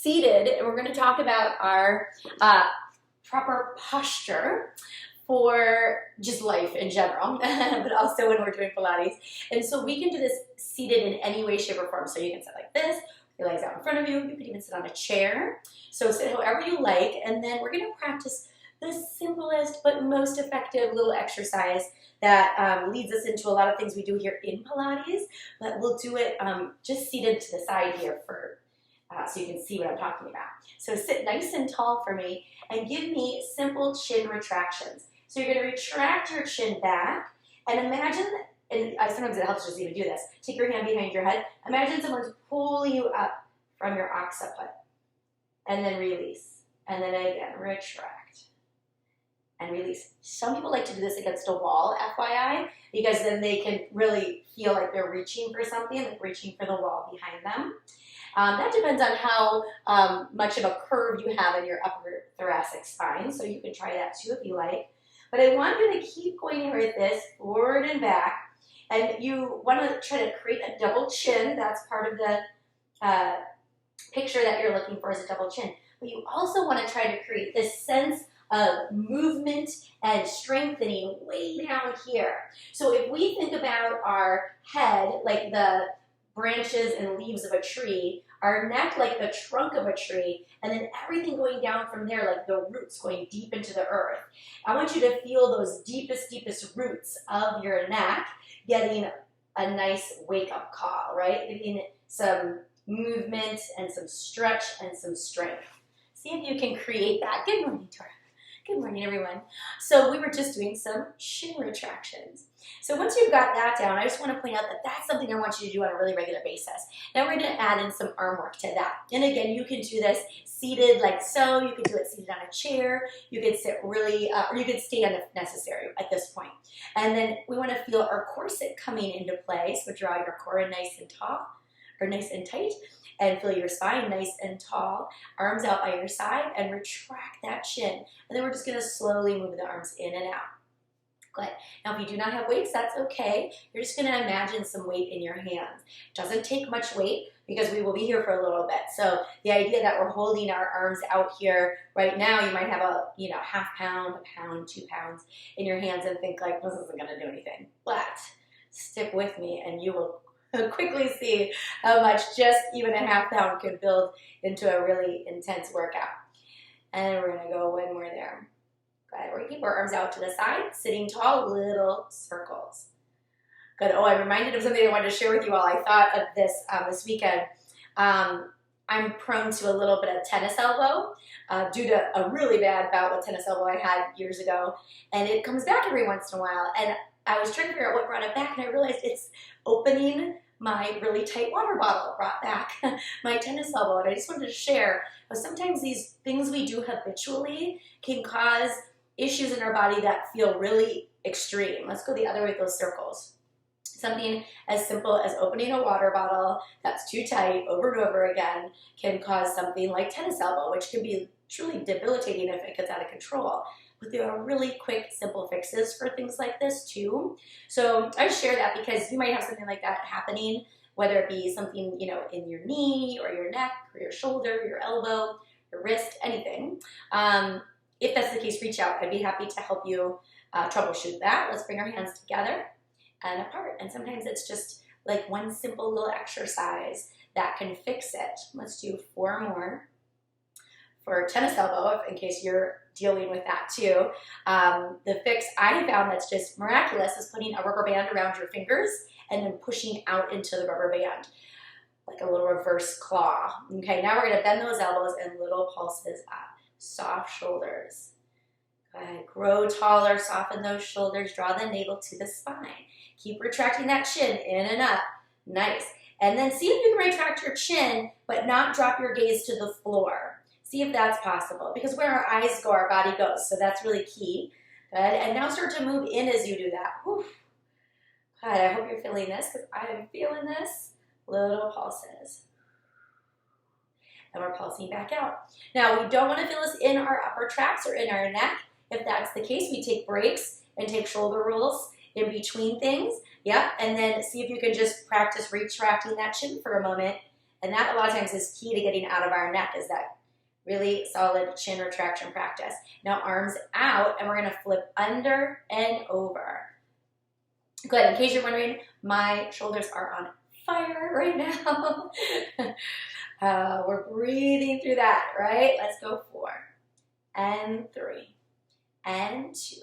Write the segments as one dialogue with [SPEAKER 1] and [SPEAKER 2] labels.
[SPEAKER 1] seated, and we're going to talk about our proper posture for just life in general, but also when we're doing Pilates. And so we can do this seated in any way, shape, or form. So you can sit like this, your legs out in front of you. You can even sit on a chair. So sit however you like, and then we're going to practice the simplest but most effective little exercise that leads us into a lot of things we do here in Pilates, but we'll do it just seated to the side here for so you can see what I'm talking about. So sit nice and tall for me and give me simple chin retractions. So you're going to retract your chin back and imagine, and sometimes it helps just even do this, take your hand behind your head. Imagine someone's pulling you up from your occiput and then release. And then again, retract and release. Some people like to do this against a wall, FYI, because then they can really feel like they're reaching for something, like reaching for the wall behind them. That depends on how much of a curve you have in your upper thoracic spine, so you can try that too if you like. But I want you to keep going here with this, forward and back, and you want to try to create a double chin. That's part of the picture that you're looking for, is a double chin. But you also want to try to create this sense of movement and strengthening way down here. So if we think about our head like the branches and leaves of a tree, our neck like the trunk of a tree, and then everything going down from there like the roots going deep into the earth. I want you to feel those deepest roots of your neck getting a nice wake-up call, right? Getting some movement and some stretch and some strength. See if you can create that. Good morning, Tora. Good morning, everyone. So we were just doing some shin retractions. So once you've got that down, I just want to point out that that's something I want you to do on a really regular basis. Now we're going to add in some arm work to that. And again, you can do this seated like so. You can do it seated on a chair. You can sit really, or you can stand if necessary at this point. And then we want to feel our corset coming into play. So draw your core in nice and tall, or nice and tight. And feel your spine nice and tall, arms out by your side, and retract that chin. And then we're just going to slowly move the arms in and out. Good. Now, if you do not have weights, that's okay. You're just going to imagine some weight in your hands. It doesn't take much weight because we will be here for a little bit. So the idea that we're holding our arms out here right now, you might have a half pound, a pound, 2 pounds in your hands and think like, this isn't going to do anything. But stick with me and you will quickly see how much just even a half pound could build into a really intense workout. And we're going to go when we're there. Good. We're going to keep our arms out to the side, sitting tall, little circles. Good. Oh, I'm reminded of something I wanted to share with you all. I thought of this this weekend. I'm prone to a little bit of tennis elbow due to a really bad bout with tennis elbow I had years ago. And it comes back every once in a while. And I was trying to figure out what brought it back, and I realized it's opening my really tight water bottle brought back my tennis elbow. And I just wanted to share how sometimes these things we do habitually can cause issues in our body that feel really extreme. Let's go the other way with those circles. Something as simple as opening a water bottle that's too tight over and over again can cause something like tennis elbow, which can be truly debilitating if it gets out of control. But there are really quick, simple fixes for things like this too. So I share that because you might have something like that happening, whether it be something, in your knee or your neck or your shoulder, your elbow, your wrist, anything. If that's the case, reach out. I'd be happy to help you troubleshoot that. Let's bring our hands together and apart. And sometimes it's just like one simple little exercise that can fix it. Let's do 4 more. For tennis elbow, in case you're dealing with that too. The fix I found that's just miraculous is putting a rubber band around your fingers and then pushing out into the rubber band, like a little reverse claw. Okay, now we're gonna bend those elbows and little pulses up. Soft shoulders. Good. Grow taller, soften those shoulders, draw the navel to the spine. Keep retracting that chin in and up. Nice. And then see if you can retract your chin, but not drop your gaze to the floor. See if that's possible, because where our eyes go, our body goes. So that's really key. Good. And now start to move in as you do that. Whew. Good. I hope you're feeling this, because I am feeling this. Little pulses. And we're pulsing back out. Now, we don't want to feel this in our upper tracts or in our neck. If that's the case, we take breaks and take shoulder rolls in between things. Yep. And then see if you can just practice retracting that chin for a moment And that a lot of times is key to getting out of our neck, is that really solid chin retraction practice. Now arms out, and we're gonna flip under and over. Good, in case you're wondering, my shoulders are on fire right now. We're breathing through that, right? Let's go 4 and 3 and 2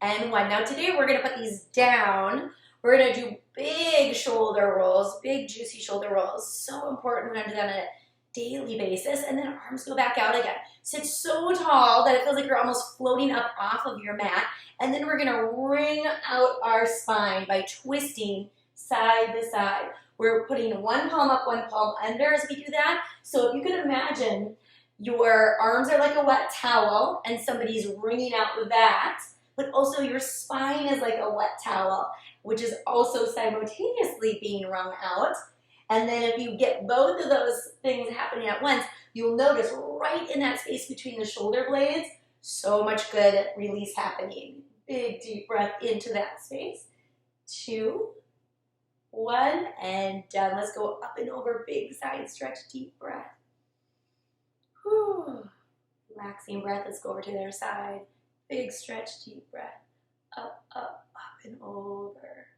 [SPEAKER 1] and 1. Now today we're gonna put these down. We're gonna do big shoulder rolls, big juicy shoulder rolls. So important. We're gonna do that on a daily basis, and then arms go back out again. Sit so tall that it feels like you're almost floating up off of your mat, and then we're gonna wring out our spine by twisting side to side. We're putting one palm up, one palm under as we do that. So if you can imagine, your arms are like a wet towel and somebody's wringing out with that, but also your spine is like a wet towel, which is also simultaneously being wrung out. And then if you get both of those things happening at once, you'll notice right in that space between the shoulder blades, so much good release happening. Big deep breath into that space. 2, 1, and done. Let's go up and over, big side stretch, deep breath. Whew. Relaxing breath. Let's go over to the other side. Big stretch, deep breath. Up, up, up and over.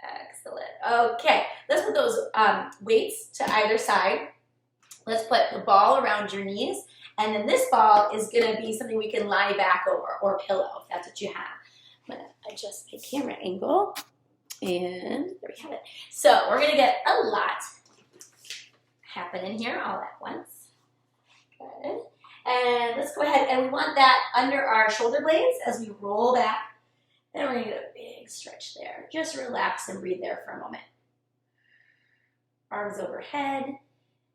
[SPEAKER 1] Excellent. Okay, let's put those weights to either side. Let's put the ball around your knees, and then this ball is going to be something we can lie back over, or pillow, if that's what you have. I'm going to adjust my camera angle, and there we have it. So we're going to get a lot happening here all at once. Good. And let's go ahead, and we want that under our shoulder blades as we roll back. And we're going to get a big stretch there. Just relax and breathe there for a moment. Arms overhead.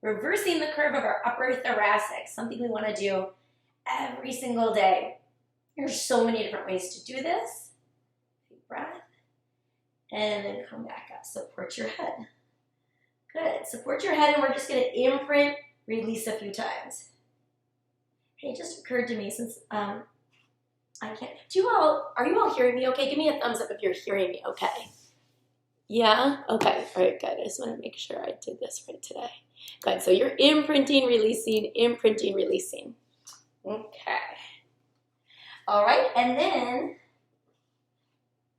[SPEAKER 1] Reversing the curve of our upper thoracic, something we want to do every single day. There's so many different ways to do this. Deep breath. And then come back up. Support your head. Good. Support your head, and we're just going to imprint, release a few times. Hey, it just occurred to me, since I can't. Are you all hearing me okay? Give me a thumbs up if you're hearing me okay. Yeah? Okay. All right, good. I just want to make sure I did this right today. Good. So you're imprinting, releasing, imprinting, releasing. Okay. All right. And then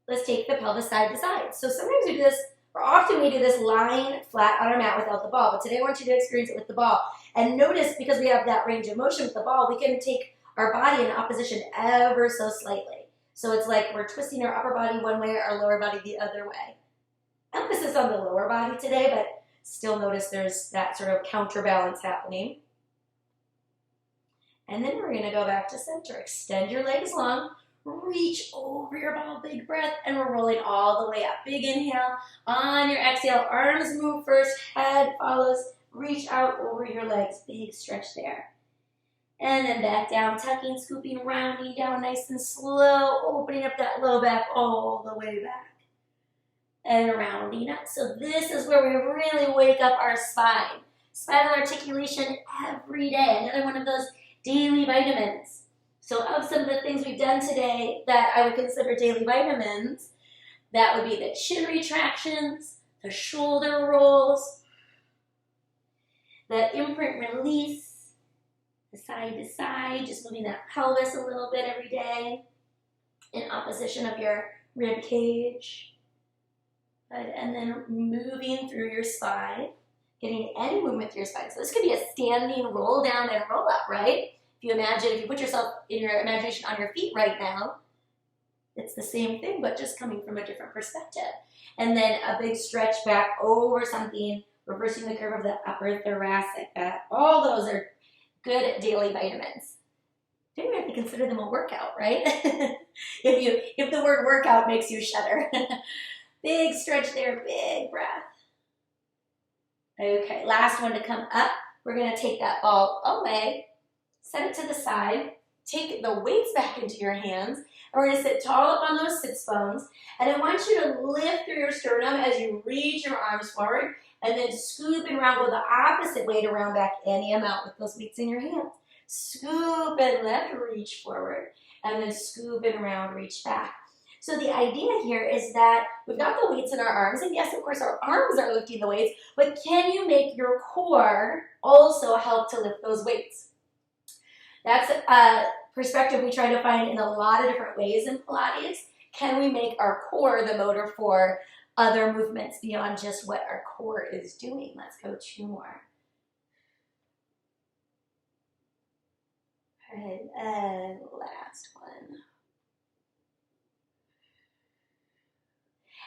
[SPEAKER 1] let's take the pelvis side to side. So sometimes we do this, or often we do this lying flat on our mat without the ball. But today I want you to experience it with the ball. And notice, because we have that range of motion with the ball, we can take our body in opposition ever so slightly. So it's like we're twisting our upper body one way, our lower body the other way. Emphasis on the lower body today, but still notice there's that sort of counterbalance happening. And then we're going to go back to center. Extend your legs long. Reach over your ball, big breath, and we're rolling all the way up. Big inhale. On your exhale, arms move first, head follows. Reach out over your legs. Big stretch there. And then back down, tucking, scooping, rounding down nice and slow, opening up that low back all the way back. And rounding up. So this is where we really wake up our spine. Spinal articulation every day. Another one of those daily vitamins. So of some of the things we've done today that I would consider daily vitamins, that would be the chin retractions, the shoulder rolls, the imprint release, the side to side, just moving that pelvis a little bit every day in opposition of your rib cage. Good. And then moving through your spine, getting any movement through your spine. So this could be a standing roll down and roll up, right? If you put yourself in your imagination on your feet right now, it's the same thing, but just coming from a different perspective. And then a big stretch back over something, reversing the curve of the upper thoracic. All those are good daily vitamins. Don't even have to consider them a workout, right? if the word workout makes you shudder. Big stretch there, big breath. Okay, last one to come up. We're going to take that ball away, set it to the side, take the weights back into your hands, and we're going to sit tall up on those sits bones. And I want you to lift through your sternum as you reach your arms forward, and then scoop and round, go the opposite way to round back any amount with those weights in your hands. Scoop and lift, reach forward, and then scoop and round, reach back. So the idea here is that we've got the weights in our arms, and yes, of course, our arms are lifting the weights, but can you make your core also help to lift those weights? That's a perspective we try to find in a lot of different ways in Pilates. Can we make our core the motor for other movements beyond just what our core is doing? Let's go 2 more. All right, and last one.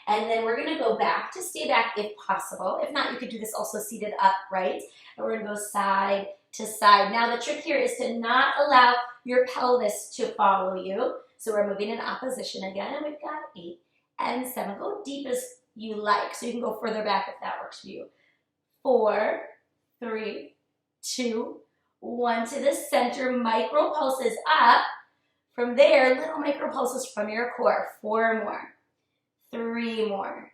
[SPEAKER 1] And then we're gonna go back to stay back if possible. If not, you could do this also seated upright. And we're gonna go side to side. Now the trick here is to not allow your pelvis to follow you. So we're moving in opposition again, and we've got 8 and 7. Go deep as you like. So you can go further back if that works for you. 4, 3, 2, 1 to the center. Micro pulses up. From there, little micro pulses from your core. 4 more. 3 more,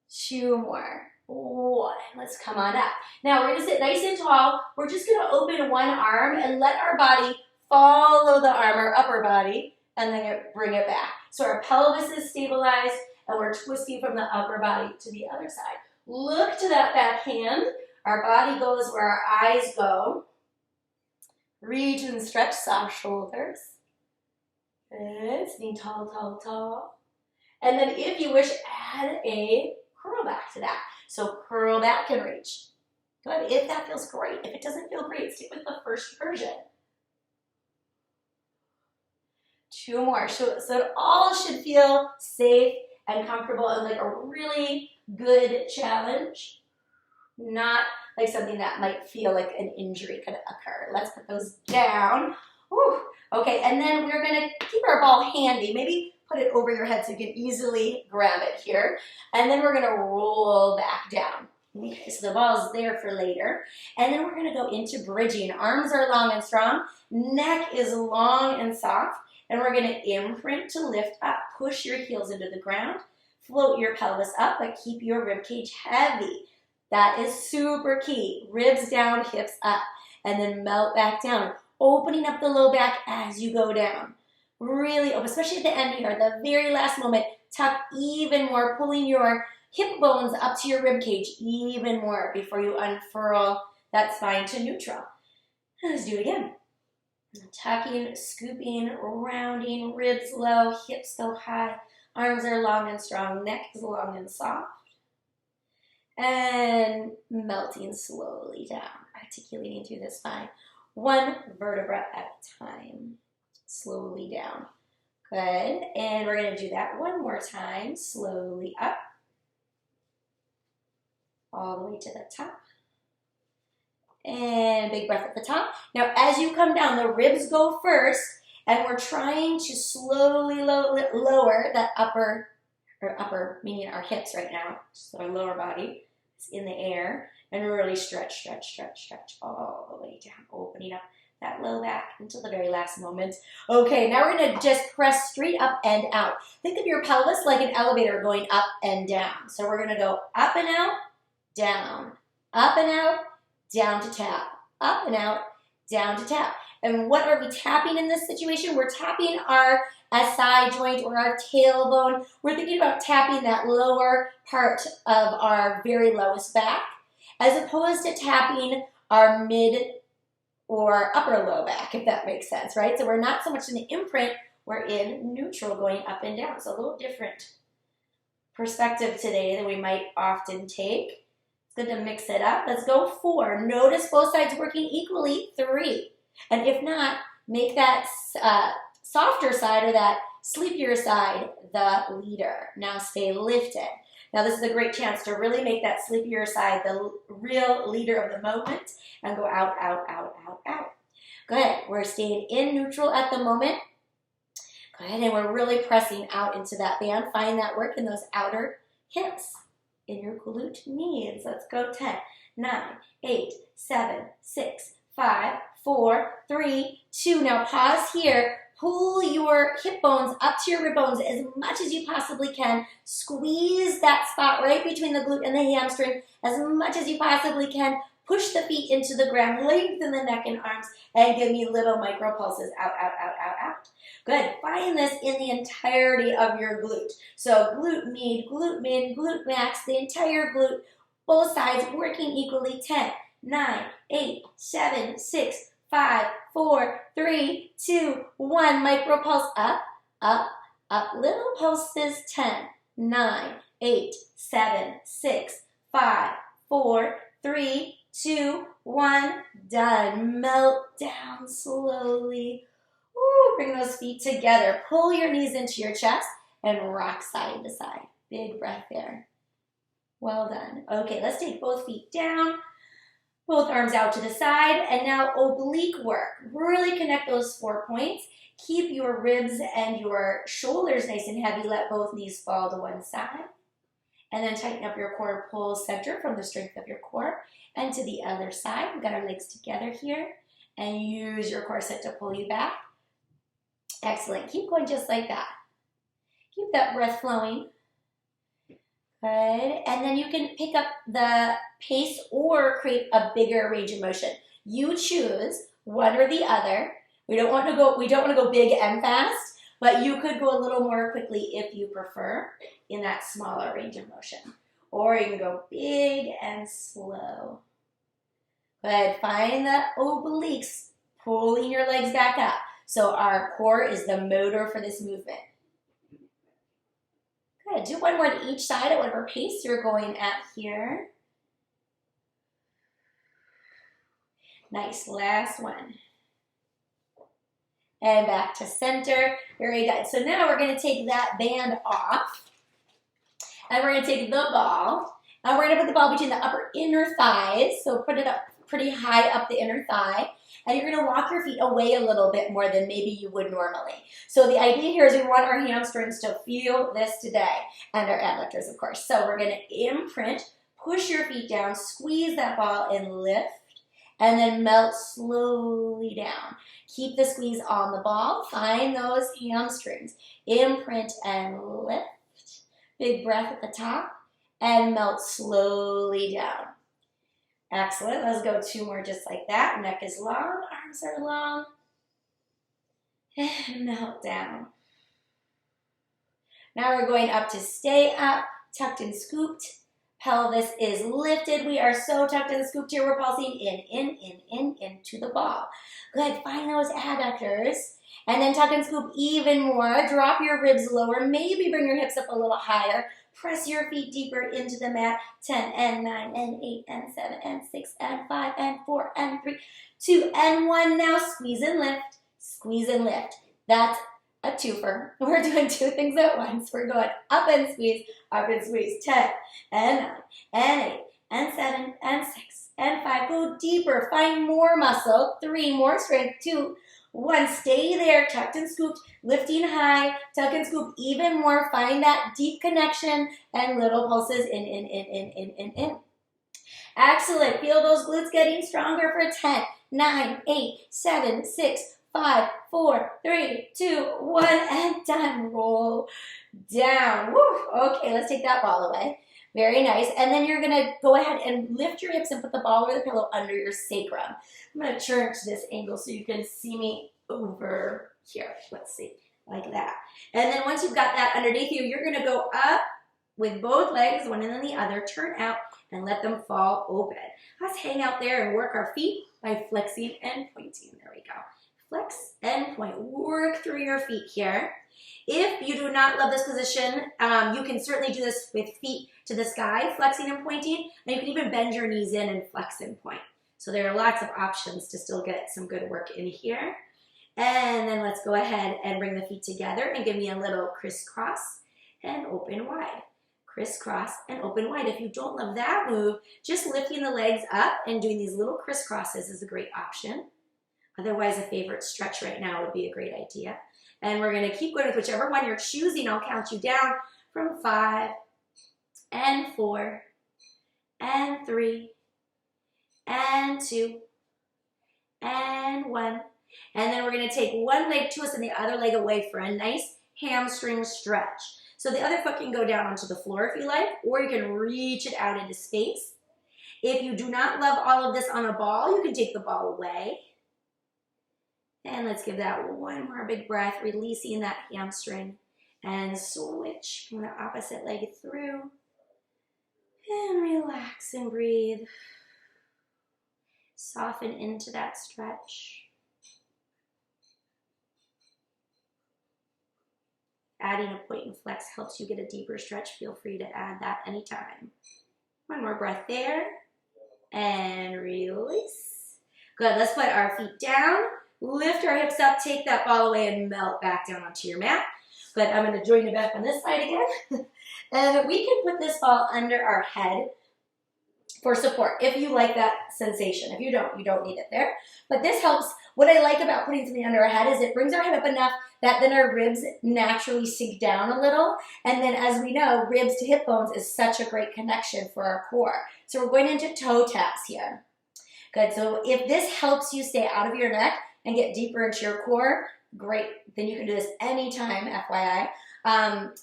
[SPEAKER 1] 2 more, 1. Let's come on up. Now we're gonna sit nice and tall. We're just gonna open one arm and let our body follow the arm, our upper body, and then bring it back. So our pelvis is stabilized and we're twisting from the upper body to the other side. Look to that back hand. Our body goes where our eyes go. Reach and stretch, soft shoulders. Good, sitting tall, tall, tall. And then if you wish, add a curl back to that. So curl back and reach. Good, if that feels great. If it doesn't feel great, stick with the first version. 2 more. So it all should feel safe and comfortable and like a really good challenge. Not like something that might feel like an injury could occur. Let's put those down. Whew. Okay, and then we're gonna keep our ball handy. Maybe put it over your head so you can easily grab it here. And then we're gonna roll back down. Okay, so the ball is there for later. And then we're gonna go into bridging. Arms are long and strong. Neck is long and soft. And we're gonna imprint to lift up. Push your heels into the ground. Float your pelvis up, but keep your rib cage heavy. That is super key. Ribs down, hips up. And then melt back down. Opening up the low back as you go down. Really open, especially at the end here, the very last moment, tuck even more, pulling your hip bones up to your rib cage even more before you unfurl that spine to neutral. Let's do it again. Tucking, scooping, rounding, ribs low, hips go high, arms are long and strong, neck is long and soft. And melting slowly down, articulating through the spine. 1 vertebra at a time. Slowly down. Good. And we're going to do that 1 more time. Slowly up. All the way to the top. And big breath at the top. Now, as you come down, the ribs go first. And we're trying to slowly lower that upper, meaning our hips right now. So our lower body is in the air. And really stretch, stretch, stretch, stretch all the way down. Opening up that low back until the very last moment. Okay, now we're gonna just press straight up and out. Think of your pelvis like an elevator going up and down. So we're gonna go up and out, down, up and out, down to tap, up and out, down to tap. And what are we tapping in this situation? We're tapping our SI joint or our tailbone. We're thinking about tapping that lower part of our very lowest back, as opposed to tapping our mid or upper low back, if that makes sense, right? So we're not so much in the imprint, we're in neutral going up and down. So a little different perspective today than we might often take. It's good to mix it up. Let's go 4. Notice both sides working equally. 3. And if not, make that softer side or that sleepier side the leader. Now stay lifted. Now this is a great chance to really make that sleepier side the real leader of the moment and go out, out, out, out, out. Good, we're staying in neutral at the moment. Good, and we're really pressing out into that band. Find that work in those outer hips, in your glute means. Let's go 10, 9, 8, 7, 6, 5, 4, 3, 2. Now pause here. Pull your hip bones up to your rib bones as much as you possibly can. Squeeze that spot right between the glute and the hamstring as much as you possibly can. Push the feet into the ground, lengthen the neck and arms, and give me little micro pulses. Out, out, out, out, out. Good. Find this in the entirety of your glute. So glute med, glute min, glute max, the entire glute, both sides working equally. 10, 9, 8, 7, 6, 5, 4, 3, 2, 1. Micro pulse up, up, up. Little pulses. 10, 9, 8, 7, 6, 5, 4, 3, 2, 1. Done. Melt down slowly. Ooh, bring those feet together. Pull your knees into your chest and rock side to side. Big breath there. Well done. Okay, let's take both feet down. Both arms out to the side. And now oblique work. Really connect those 4 points. Keep your ribs and your shoulders nice and heavy. Let both knees fall to one side. And then tighten up your core. Pull center from the strength of your core. And to the other side. We've got our legs together here. And use your corset to pull you back. Excellent. Keep going just like that. Keep that breath flowing. Good. And then you can pick up the pace or create a bigger range of motion. You choose one or the other. We don't want to go big and fast, but you could go a little more quickly if you prefer in that smaller range of motion. Or you can go big and slow. Good. Find the obliques, pulling your legs back up. So our core is the motor for this movement. Good. Do one more to each side at whatever pace you're going at here. Nice. Last one. And back to center. Very good. So now we're going to take that band off. And we're going to take the ball. And we're going to put the ball between the upper inner thighs. So put it up pretty high up the inner thigh. And you're going to walk your feet away a little bit more than maybe you would normally. So the idea here is we want our hamstrings to feel this today. And our adductors, of course. So we're going to imprint, push your feet down, squeeze that ball and lift. And then melt slowly down. Keep the squeeze on the ball. Find those hamstrings. Imprint and lift. Big breath at the top. And melt slowly down. Excellent. Let's go 2 more just like that. Neck is long, arms are long. And melt down. Now we're going up to stay up, tucked and scooped. Pelvis is lifted. We are so tucked and scooped here. We're pulsing into the ball. Good. Find those adductors. And then tuck and scoop even more. Drop your ribs lower. Maybe bring your hips up a little higher. Press your feet deeper into the mat. 10 and 9 and 8 and 7 and 6 and 5 and 4 and 3, 2 and 1. Now squeeze and lift. Squeeze and lift. That's a twofer. We're doing 2 things at once. We're going up and squeeze, 10 and 9 and 8 and 7 and 6 and 5. Go deeper. Find more muscle. 3 more strength. 2, 1. Stay there, tucked and scooped, lifting high, tuck and scoop even more. Find that deep connection and little pulses in. Excellent. Feel those glutes getting stronger for 10, 9, 8, 7, 6, 5, 4, 3, 2, 1, and done. Roll down. Woo. Okay, let's take that ball away. Very nice. And then you're going to go ahead and lift your hips and put the ball or the pillow under your sacrum. I'm going to turn to this angle so you can see me over here. Let's see, like that. And then once you've got that underneath you, you're going to go up with both legs, one and then the other, turn out and let them fall open. Let's hang out there and work our feet by flexing and pointing. There we go. Flex and point. Work through your feet here. If you do not love this position, you can certainly do this with feet to the sky, flexing and pointing, and you can even bend your knees in and flex and point. So there are lots of options to still get some good work in here. And then let's go ahead and bring the feet together and give me a little crisscross and open wide. Crisscross and open wide. If you don't love that move, just lifting the legs up and doing these little crisscrosses is a great option. Otherwise, a favorite stretch right now would be a great idea. And we're going to keep going with whichever one you're choosing. I'll count you down from 5 and 4 and 3 and 2 and 1. And then we're going to take one leg to us and the other leg away for a nice hamstring stretch. So the other foot can go down onto the floor if you like, or you can reach it out into space. If you do not love all of this on a ball, you can take the ball away. And let's give that one more big breath, releasing that hamstring. And switch from the opposite leg through. And relax and breathe. Soften into that stretch. Adding a point and flex helps you get a deeper stretch. Feel free to add that anytime. One more breath there. And release. Good, let's put our feet down. Lift our hips up, take that ball away and melt back down onto your mat. But I'm going to join you back on this side again. And we can put this ball under our head for support if you like that sensation. If you don't need it there. But this helps. What I like about putting something under our head is it brings our head up enough that then our ribs naturally sink down a little. And then as we know, ribs to hip bones is such a great connection for our core. So we're going into toe taps here. Good. So if this helps you stay out of your neck and get deeper into your core, great. Then you can do this anytime, FYI.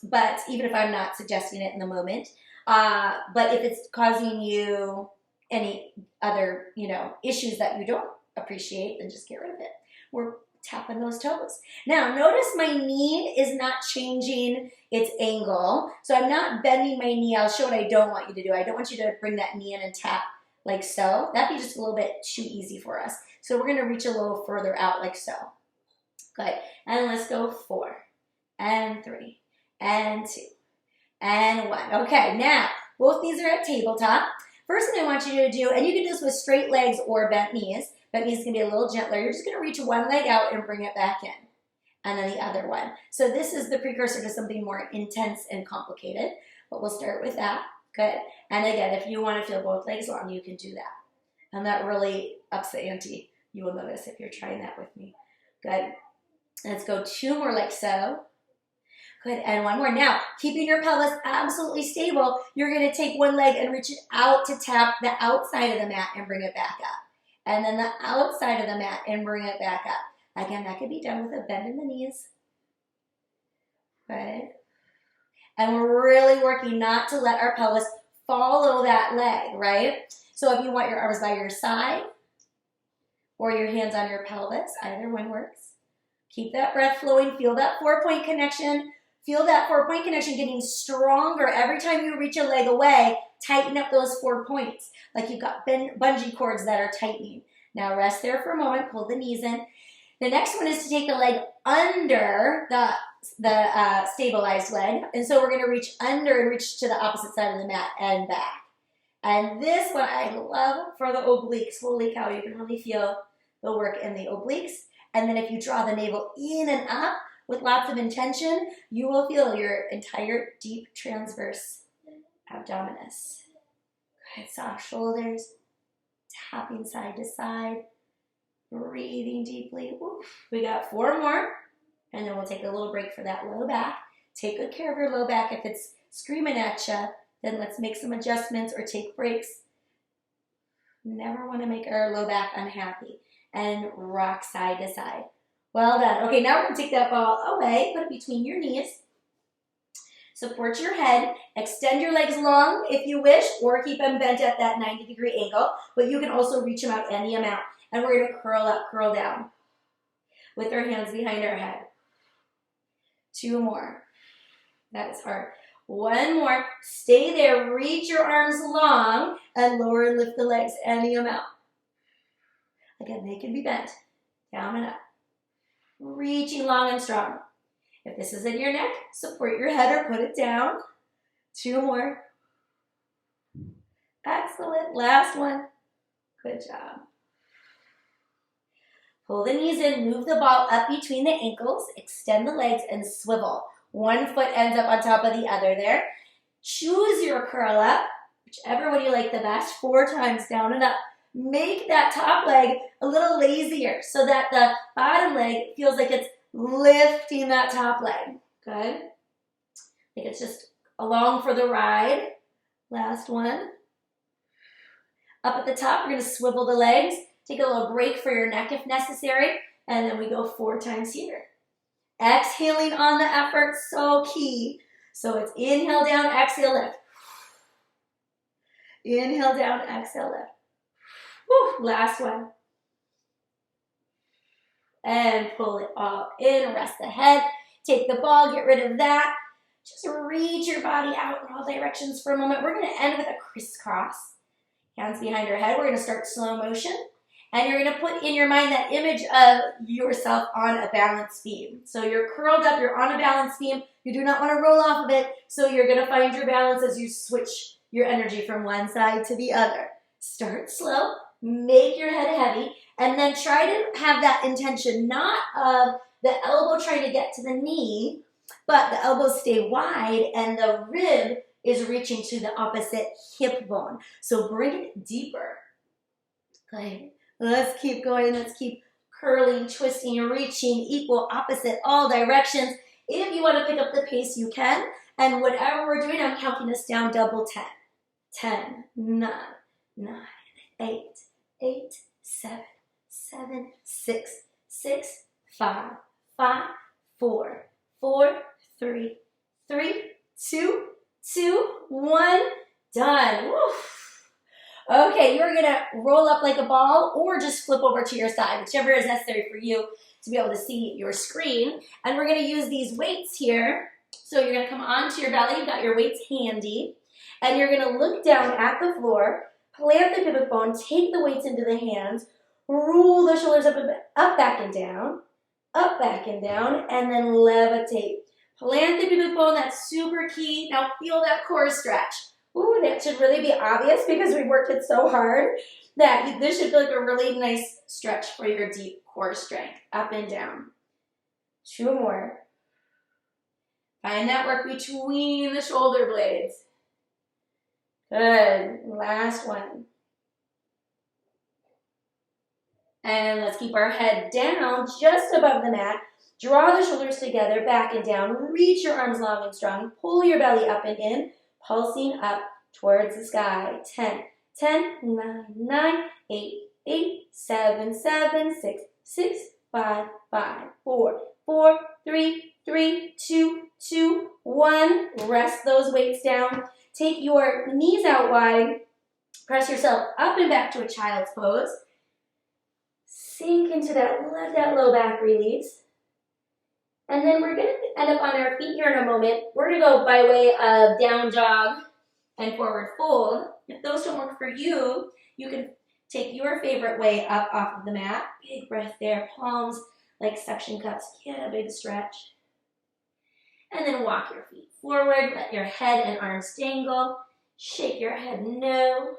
[SPEAKER 1] But even if I'm not suggesting it in the moment. But if it's causing you any other, issues that you don't appreciate, then just get rid of it. We're tapping those toes. Now, notice my knee is not changing its angle. So I'm not bending my knee. I'll show what I don't want you to do. I don't want you to bring that knee in and tap like so. That'd be just a little bit too easy for us. So we're going to reach a little further out like so. Good. And let's go 4 and 3 and 2 and 1. Okay, now both knees are at tabletop. First thing I want you to do, and you can do this with straight legs or bent knees. Bent knees can be a little gentler. You're just going to reach one leg out and bring it back in. And then the other one. So this is the precursor to something more intense and complicated. But we'll start with that. Good. And again, if you want to feel both legs long, you can do that. And that really ups the ante. You will notice if you're trying that with me. Good. Let's go 2 more like so. Good, and 1 more. Now, keeping your pelvis absolutely stable, you're going to take one leg and reach it out to tap the outside of the mat and bring it back up. And then the outside of the mat and bring it back up. Again, that could be done with a bend in the knees. Good. And we're really working not to let our pelvis follow that leg, right? So if you want your arms by your side or your hands on your pelvis, either one works. Keep that breath flowing. Feel that 4-point connection. Feel that 4-point connection getting stronger every time you reach a leg away. Tighten up those 4 points like you've got bungee cords that are tightening. Now rest there for a moment. Pull the knees in. The next one is to take the leg under the stabilized leg. And so we're going to reach under and reach to the opposite side of the mat and back. And this one I love for the obliques. Holy cow, you can really feel the work in the obliques. And then if you draw the navel in and up with lots of intention, you will feel your entire deep transverse abdominis. Good, soft shoulders, tapping side to side, breathing deeply. Oof. We got 4 more, and then we'll take a little break for that low back. Take good care of your low back. If it's screaming at you, then let's make some adjustments or take breaks. Never want to make our low back unhappy. And rock side to side. Well done. Okay, now we're going to take that ball away, put it between your knees. Support your head. Extend your legs long if you wish, or keep them bent at that 90-degree angle, but you can also reach them out any amount. And we're going to curl up, curl down with our hands behind our head. 2 more. That is hard. 1 more. Stay there. Reach your arms long and lower and lift the legs any amount. Again, they can be bent, down and up. Reaching long and strong. If this is in your neck, support your head or put it down. 2 more. Excellent. Last one. Good job. Pull the knees in, move the ball up between the ankles, extend the legs, and swivel. 1 foot ends up on top of the other there. Choose your curl up, whichever one you like the best, 4 times down and up. Make that top leg a little lazier so that the bottom leg feels like it's lifting that top leg. Good. Like it's just along for the ride. Last one. Up at the top, we're going to swivel the legs. Take a little break for your neck if necessary. And then we go 4 times here. Exhaling on the effort, so key. So it's inhale down, exhale lift. Inhale down, exhale lift. Woo, last one. And pull it all in, rest the head. Take the ball, get rid of that. Just reach your body out in all directions for a moment. We're gonna end with a crisscross. Hands behind your head. We're gonna start slow motion. And you're gonna put in your mind that image of yourself on a balance beam. So you're curled up, you're on a balance beam. You do not wanna roll off of it. So you're gonna find your balance as you switch your energy from one side to the other. Start slow, make your head heavy, and then try to have that intention not of the elbow trying to get to the knee, but the elbows stay wide and the rib is reaching to the opposite hip bone. So bring it deeper. Good. Let's keep going. Let's keep curling, twisting, reaching, equal, opposite, all directions. If you want to pick up the pace, you can. And whatever we're doing, I'm counting us down double 10. 10, 9, 8, 7, 6, 5, 4, 3, 2, 1. Done. Woo. Okay, you're gonna roll up like a ball or just flip over to your side, whichever is necessary for you to be able to see your screen. And we're gonna use these weights here. So you're gonna come onto your belly, you've got your weights handy, and you're gonna look down at the floor, plant the pivot bone, take the weights into the hands, roll the shoulders up, back, and down, up, back, and down, and then levitate. Plant the pivot bone, that's super key. Now feel that core stretch. Ooh, that should really be obvious because we worked it so hard that this should feel like a really nice stretch for your deep core strength. Up and down. 2 more. Find that work between the shoulder blades. Good. Last one. And let's keep our head down just above the mat. Draw the shoulders together, back and down. Reach your arms long and strong. Pull your belly up and in. Pulsing up towards the sky. 10, 9, 8, 7, 6, 5, 4, 3, 2, 1. Rest those weights down. Take your knees out wide. Press yourself up and back to a child's pose. Sink into that, let that low back release. And then we're going to end up on our feet here in a moment. We're going to go by way of down dog and forward fold. If those don't work for you, you can take your favorite way up off of the mat. Big breath there, palms like suction cups. Get a big stretch. And then walk your feet forward. Let your head and arms dangle. Shake your head no.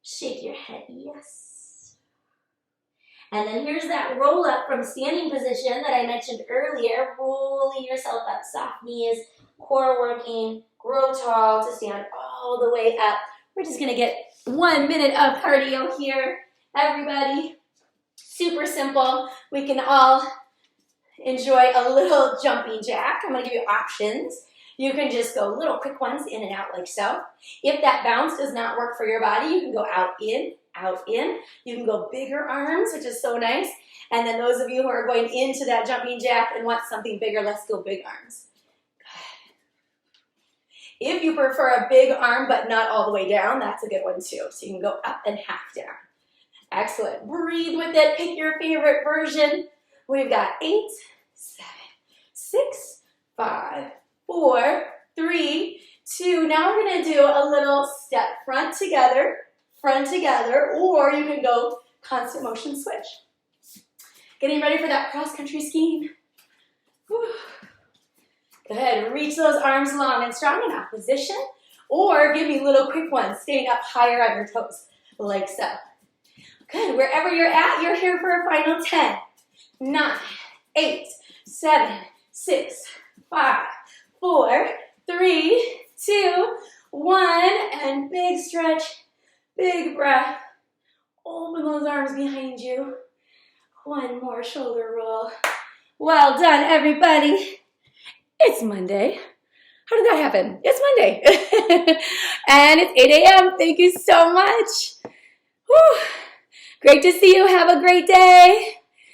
[SPEAKER 1] Shake your head yes. And then here's that roll up from standing position that I mentioned earlier. Rolling yourself up, soft knees, core working, grow tall to stand all the way up. We're just gonna get 1 minute of cardio here, everybody. Super simple. We can all enjoy a little jumping jack. I'm gonna give you options. You can just go little quick ones in and out like so. If that bounce does not work for your body, you can go out, in. You can go bigger arms, which is so nice. And then those of you who are going into that jumping jack and want something bigger, let's go big arms. Good. If you prefer a big arm but not all the way down, that's a good one too. So you can go up and half down. Excellent. Breathe with it. Pick your favorite version. We've got 8, 7, 6, 5, 4, 3, 2. Now we're going to do a little step front together, or you can go constant motion switch. Getting ready for that cross-country skiing. Whew. Good. Reach those arms long and strong in opposition, or give me little quick ones, staying up higher on your toes, like so. Good. Wherever you're at, you're here for a final 10, 9, 8, 7, 6, 5, 4, 3, 2, 1, and big stretch, big breath. Open those arms behind you. 1 more shoulder roll. Well done, everybody. It's Monday. How did that happen? It's Monday. And it's 8 a.m. Thank you so much. Whew. Great to see you. Have a great day.